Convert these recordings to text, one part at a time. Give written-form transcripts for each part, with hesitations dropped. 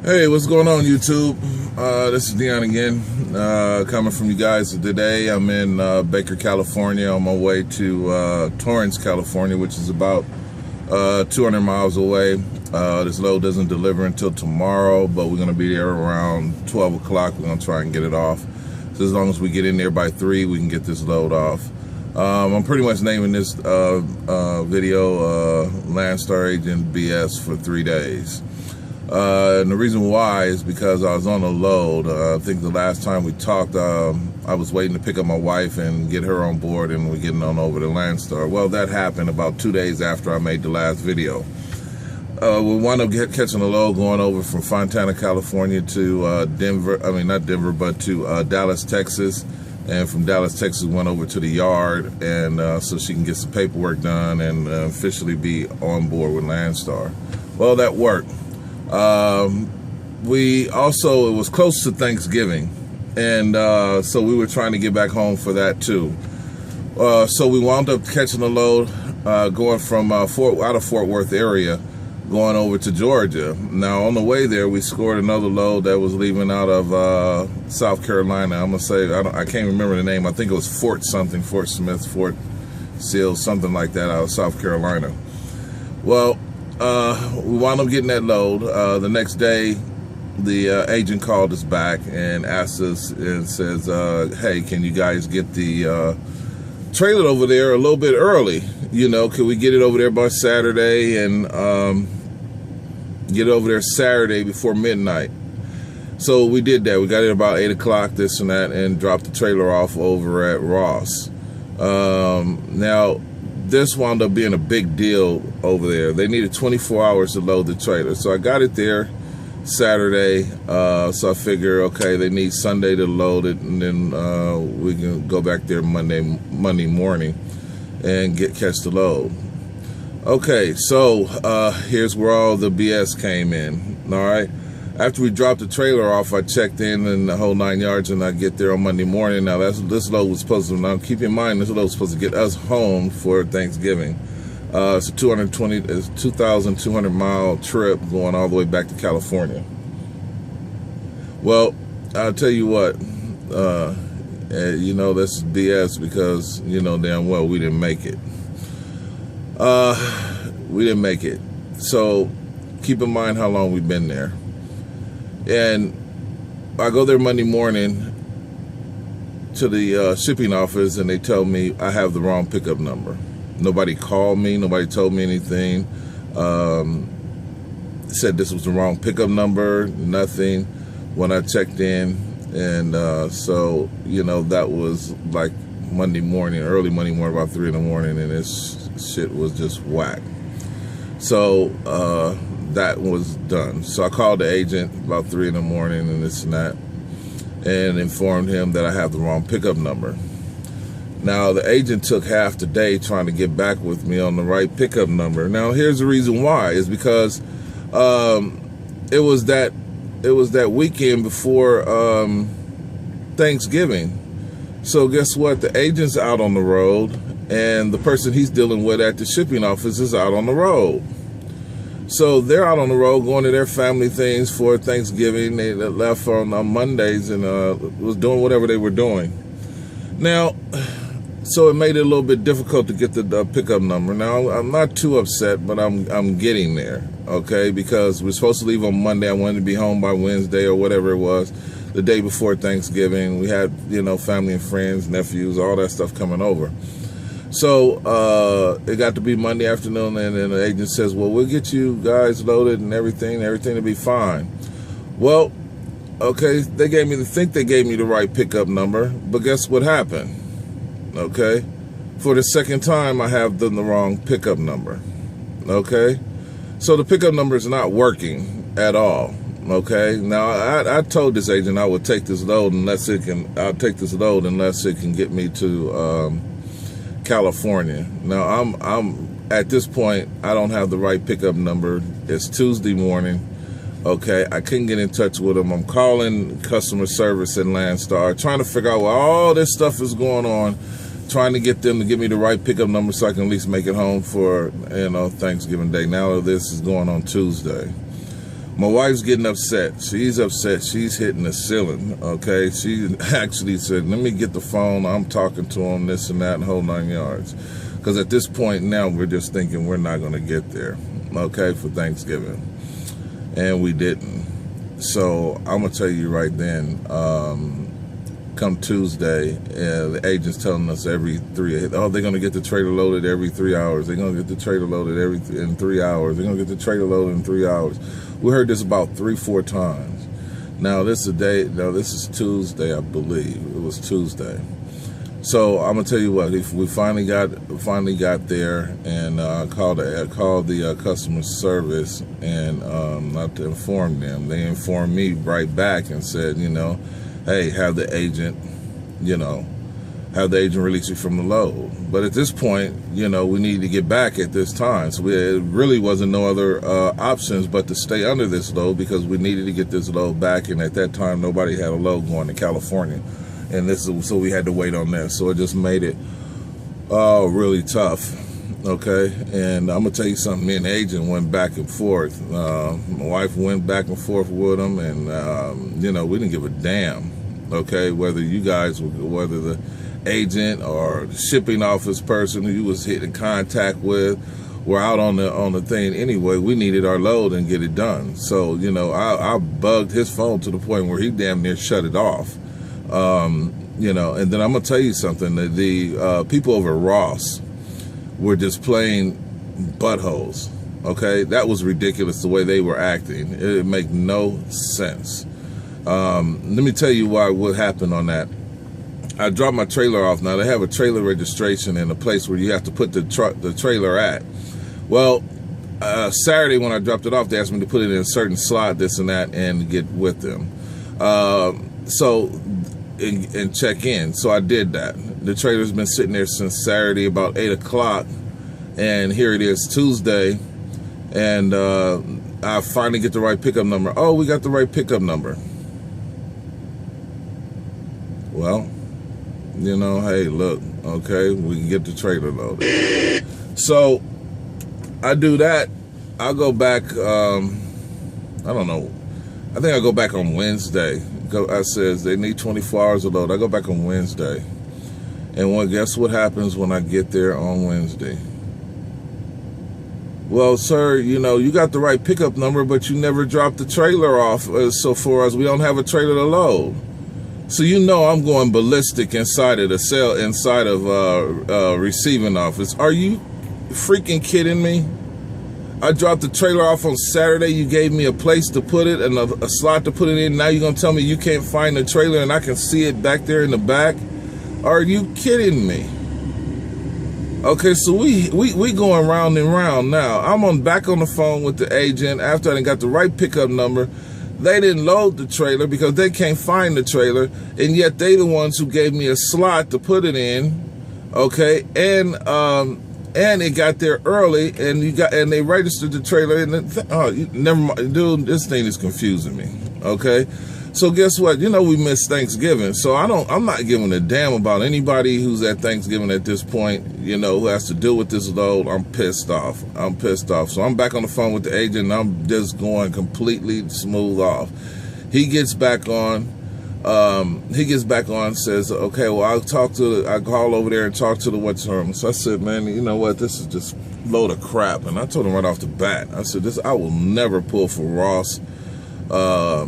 Hey, what's going on, YouTube? This is Dion again, coming from you guys today. I'm in Baker, California, on my way to Torrance, California, which is about 200 miles away. This load doesn't deliver until tomorrow, but we're going to be there around 12 o'clock. We're going to try and get it off. So as long as we get in there by 3, we can get this load off. I'm pretty much naming this video Landstar Agent BS for 3 days. And the reason why is because I was on a load. I think the last time we talked, I was waiting to pick up my wife and get her on board, and we're getting on over to Landstar. Well, that happened about 2 days after I made the last video. We wound up catching a load going over from Fontana, California to to Dallas, Texas. And from Dallas, Texas, went over to the yard, and so she can get some paperwork done and officially be on board with Landstar. Well, that worked. It was close to Thanksgiving, and so we were trying to get back home for that too. So we wound up catching a load going from out of Fort Worth area, going over to Georgia. Now on the way there, we scored another load that was leaving out of South Carolina. I'm gonna say I can't remember the name. I think it was Fort something, Fort Smith, Fort Sill, something like that, out of South Carolina. Well, we wound up getting that load. The next day, the agent called us back and asked us and says, hey, can you guys get the trailer over there a little bit early? You know, can we get it over there by Saturday and get it over there Saturday before midnight? So we did that. We got it about 8 o'clock, this and that, and dropped the trailer off over at Ross. Now, this wound up being a big deal over there. They needed 24 hours to load the trailer. So I got it there Saturday. So I figure, okay, they need Sunday to load it, and then we can go back there Monday morning and catch the load. Okay, so here's where all the BS came in. All right. After we dropped the trailer off, I checked in and the whole 9 yards, and I get there on Monday morning. Now, this load was supposed to, now keep in mind, this load was supposed to get us home for Thanksgiving. It's a 2,200 mile trip going all the way back to California. Well, I'll tell you what, you know, this is BS because, you know, damn well we didn't make it. We didn't make it. So keep in mind how long we've been there. And I go there Monday morning to the shipping office, and they tell me I have the wrong pickup number. Nobody called me. Nobody told me anything. Said this was the wrong pickup number. Nothing. When I checked in, and so, you know, that was like Monday morning, early Monday morning, about 3 in the morning, and this shit was just whack. So that was done. So I called the agent about 3 in the morning and this and that, and informed him that I have the wrong pickup number. Now, the agent took half the day trying to get back with me on the right pickup number. Now, here's the reason why, is because it was that weekend before Thanksgiving. So guess what? The agent's out on the road, and the person he's dealing with at the shipping office is out on the road. So they're out on the road going to their family things for Thanksgiving. They left on Mondays and was doing whatever they were doing. Now, so it made it a little bit difficult to get the pickup number. Now, I'm not too upset, but I'm getting there, okay? Because we're supposed to leave on Monday. I wanted to be home by Wednesday or whatever it was, the day before Thanksgiving. We had, you know, family and friends, nephews, all that stuff coming over. So it got to be Monday afternoon, and then the agent says, well, we'll get you guys loaded and everything will be fine. Well, okay, they gave me the right pickup number, but guess what happened? Okay, for the second time, I have the wrong pickup number. Okay, so the pickup number is not working at all. Okay, now I told this agent I would take this load unless it can get me to California. Now I'm at this point, I don't have the right pickup number. It's Tuesday morning. Okay, I couldn't get in touch with them. I'm calling customer service in Landstar, trying to figure out where all this stuff is going on, trying to get them to give me the right pickup number so I can at least make it home for, you know, Thanksgiving Day. Now this is going on Tuesday. My wife's getting upset. She's upset. She's hitting the ceiling, okay? She actually said, let me get the phone. I'm talking to him, this and that, and whole 9 yards. Because at this point now, we're just thinking we're not going to get there, okay, for Thanksgiving. And we didn't. So I'm going to tell you right then, come Tuesday, the agent's telling us they're going to get the trailer loaded every 3 hours. They're going to get the trailer loaded in 3 hours. They're going to get the trailer loaded in 3 hours. We heard this about 3-4 times. Now this is Tuesday, I believe. It was Tuesday. So I'm gonna tell you what. We finally got there, and called the customer service, and not to inform them. They informed me right back and said, hey, have the agent release you from the load. But at this point, we need to get back at this time. So it really wasn't no other options but to stay under this load, because we needed to get this load back. And at that time, nobody had a load going to California. And so we had to wait on that. So it just made it really tough. Okay. And I'm going to tell you something. Me and the agent went back and forth. My wife went back and forth with him. And, we didn't give a damn. Okay. Whether the agent or the shipping office person who you was in contact with were out on the thing anyway. We needed our load and get it done. So I bugged his phone to the point where he damn near shut it off. And then I'm gonna tell you something. The people over at Ross were just playing buttholes. Okay, that was ridiculous the way they were acting. It made no sense. Let me tell you what happened on that. I dropped my trailer off. Now, they have a trailer registration in a place where you have to put the trailer at. Well, Saturday when I dropped it off, they asked me to put it in a certain slot, this and that, and get with them. And check in. So I did that. The trailer's been sitting there since Saturday about 8 o'clock. And here it is Tuesday. And I finally get the right pickup number. Oh, we got the right pickup number. Well, hey, look, okay, we can get the trailer loaded. So I do that. I'll go back, I don't know. I think I go back on Wednesday. I says they need 24 hours of load. I go back on Wednesday. And guess what happens when I get there on Wednesday? Well, sir, you got the right pickup number, but you never dropped the trailer off. So for us, we don't have a trailer to load. So I'm going ballistic inside of receiving office. Are you freaking kidding me? I dropped the trailer off on Saturday. You gave me a place to put it and a slot to put it in. Now you're going to tell me you can't find the trailer and I can see it back there in the back? Are you kidding me? Okay, so we going round and round now. I'm back on the phone with the agent after I got the right pickup number. They didn't load the trailer because they can't find the trailer, and yet they the ones who gave me a slot to put it in, okay? And it got there early, and they registered the trailer. And never mind, dude. This thing is confusing me, okay? So guess what? We missed Thanksgiving, so I'm not giving a damn about anybody who's at Thanksgiving at this point, who has to deal with this load. I'm pissed off. So I'm back on the phone with the agent, and I'm just going completely smooth off. He gets back on, says, okay, well, I call over there and talk to the what's her. So I said, man, you know what? This is just a load of crap. And I told him right off the bat, I said, I will never pull for Ross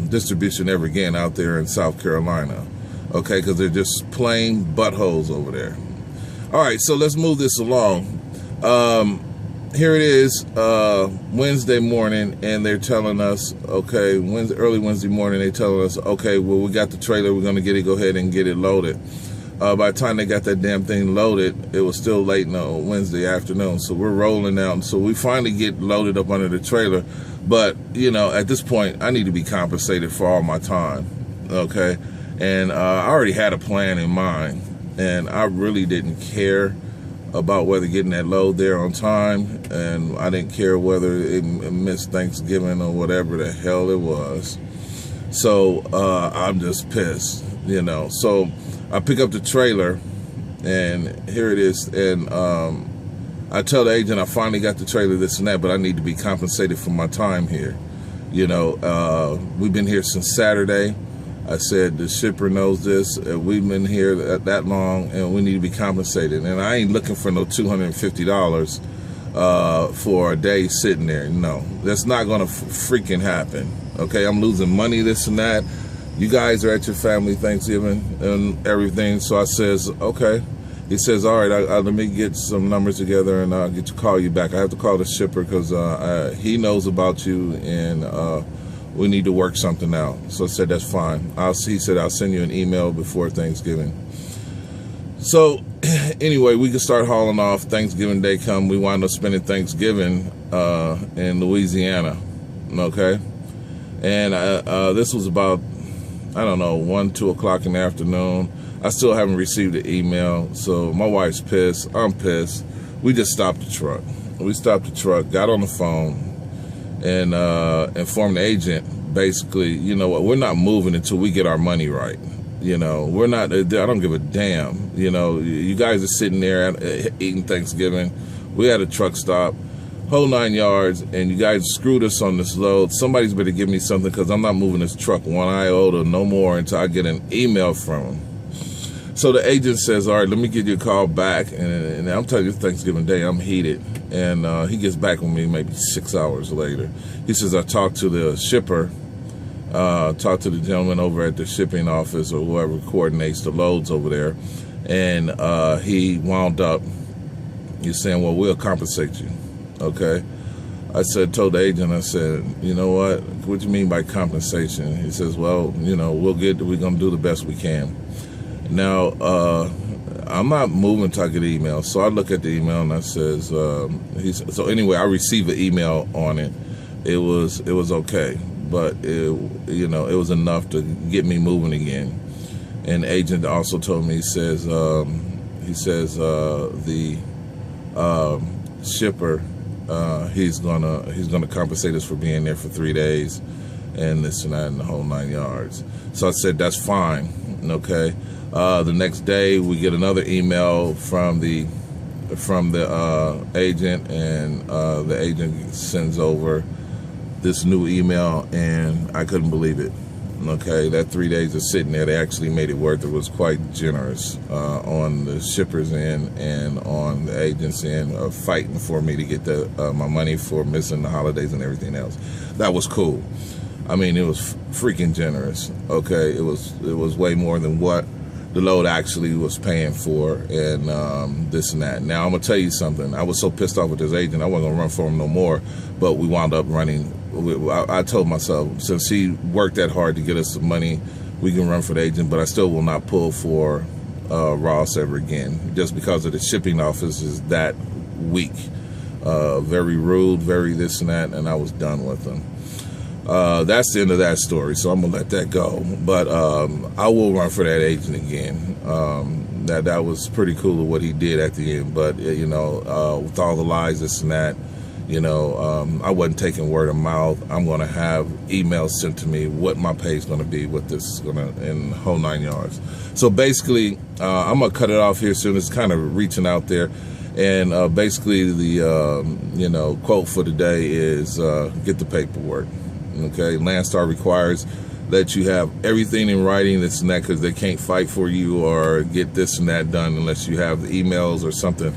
distribution ever again out there in South Carolina, okay, because they're just plain buttholes over there. All right, so let's move this along. Here it is, Wednesday morning, and they're telling us, okay, early Wednesday morning, they're telling us, okay, well, we got the trailer, we're going to go ahead and get it loaded. By the time they got that damn thing loaded, it was still late Wednesday afternoon, so we're rolling out. So we finally get loaded up under the trailer. But, at this point, I need to be compensated for all my time, okay? And I already had a plan in mind, and I really didn't care about whether getting that load there on time, and I didn't care whether it missed Thanksgiving or whatever the hell it was. So I'm just pissed, So I pick up the trailer, and here it is, and I tell the agent I finally got the trailer, this and that, but I need to be compensated for my time here. You know, we've been here since Saturday. I said the shipper knows this. We've been here that long, and we need to be compensated. And I ain't looking for no $250 for a day sitting there. No, that's not going to freaking happen. Okay, I'm losing money, this and that. You guys are at your family Thanksgiving and everything. So I says, okay. He says, all right, let me get some numbers together and I'll get to call you back. I have to call the shipper because he knows about you and we need to work something out. So I said, that's fine. He said, I'll send you an email before Thanksgiving. So anyway, we can start hauling off. Thanksgiving Day come. We wind up spending Thanksgiving in Louisiana. Okay. And this was about, I don't know, 1, 2 o'clock in the afternoon. I still haven't received an email, so my wife's pissed. I'm pissed. We just stopped the truck. We stopped the truck, got on the phone, and informed the agent, basically, you know what, we're not moving until we get our money right. You know, we're not, I don't give a damn. You know, you guys are sitting there eating Thanksgiving. We had a truck stop, whole 9 yards, and you guys screwed us on this load. Somebody's better give me something because I'm not moving this truck 1 iota no more until I get an email from them. So the agent says, all right, let me give you a call back. And I'm telling you, Thanksgiving Day, I'm heated. And he gets back with me maybe 6 hours later. He says, I talked to the shipper, talked to the gentleman over at the shipping office or whoever coordinates the loads over there. And he wound up, he's saying, well, we'll compensate you. Okay. I told the agent, I said, you know what do you mean by compensation? He says, well, you know, we're going to do the best we can. Now, I'm not moving until I get an email. So I look at the email and I says, so anyway, I received an email on it. It was okay, but you know, it was enough to get me moving again. And the agent also told me, he says the shipper, he's gonna compensate us for being there for 3 days and this and that and the whole 9 yards. So I said, that's fine. Okay. The next day we get another email from the agent, and the agent sends over this new email, and I couldn't believe it. Okay, that 3 days of sitting there, they actually made it worth it. It was quite generous on the shipper's end and on the agent's end of fighting for me to get my money for missing the holidays and everything else. That was cool. I mean, it was freaking generous. Okay, it was way more than what the load actually was paying for, and this and that. Now I'm gonna tell you something. I was so pissed off with this agent, I wasn't gonna run for him no more. But we wound up running. I told myself, since he worked that hard to get us the money, we can run for the agent. But I still will not pull for Ross ever again, just because of the shipping office is that weak, very rude, very this and that, and I was done with them. That's the end of that story, so I'm gonna let that go. But I will run for that agent again. That was pretty cool of what he did at the end. But you know, with all the lies, this and that, you know, I wasn't taking word of mouth. I'm gonna have emails sent to me what my pay is gonna be, what this is gonna, in the whole 9 yards. So basically, I'm gonna cut it off here soon. It's kind of reaching out there. And basically, the you know, quote for the day is get the paperwork. Okay, Landstar requires that you have everything in writing, this and that, because they can't fight for you or get this and that done unless you have the emails or something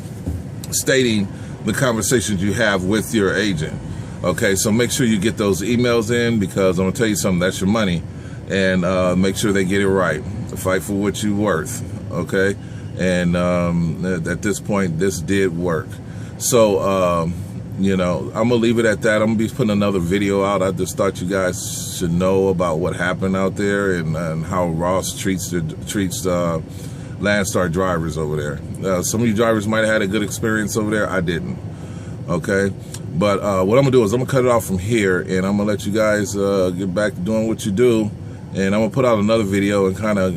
stating the conversations you have with your agent. Okay, so make sure you get those emails in, because I'm gonna tell you something, that's your money, and make sure they get it right. Fight for what you're worth. Okay, and at this point, this did work. So you know, I'm gonna leave it at that. I'm gonna be putting another video out. I just thought you guys should know about what happened out there and how Ross treats Landstar drivers over there. Some of you drivers might have had a good experience over there. I didn't. Okay, but what I'm gonna do is I'm gonna cut it off from here, and I'm gonna let you guys get back to doing what you do. And I'm gonna put out another video and kind of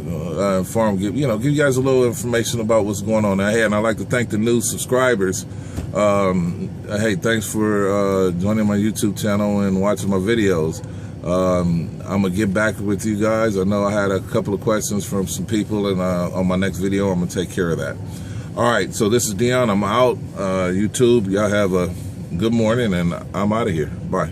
give you guys a little information about what's going on out here. And I'd like to thank the new subscribers. Hey, thanks for joining my YouTube channel and watching my videos. I'm gonna get back with you guys. I know I had a couple of questions from some people, and on my next video, I'm gonna take care of that. All right, so this is Dion. I'm out. YouTube, y'all have a good morning, and I'm out of here. Bye.